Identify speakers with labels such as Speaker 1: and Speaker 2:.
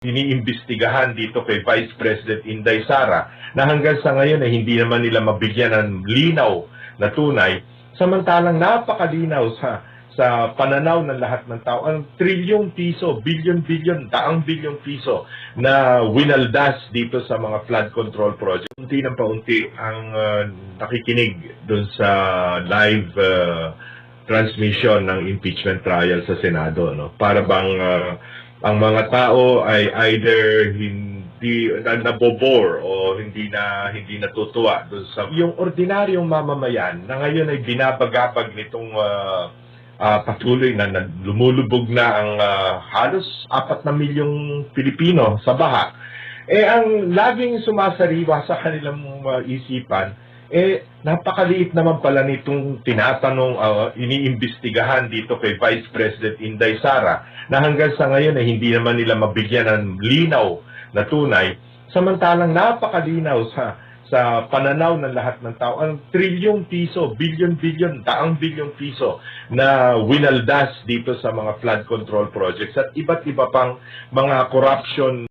Speaker 1: iniimbestigahan dito kay Vice President Inday Sara na hanggang sa ngayon ay hindi naman nila mabigyan ng linaw na tunay, samantalang napakalinaw sa pananaw ng lahat ng tao ang trilyong piso, bilyon-bilyon, daang bilyong piso na winaldas dito sa mga flood control project. Unti ng paunti ang nakikinig dun sa live transmission ng impeachment trial sa Senado, no? Para bang ang mga tao ay either hindi nabobore o hindi natutuwa doon sa yung ordinaryong mamamayan na ngayon ay binabagabag nitong patuloy na lumulubog na ang halos 4 na milyong Pilipino sa baha. Ang laging sumasariwa sa kanilang isipan, napakaliit naman pala nitong tinatanong, iniimbestigahan dito kay Vice President Inday Sara na hanggang sa ngayon ay hindi naman nila mabigyan ng linaw na tunay, samantalang napakalinaw sa pananaw ng lahat ng tao ang trilyong piso, bilyon-bilyon, daang bilyong piso na winaldas dito sa mga flood control projects at iba't iba pang mga corruption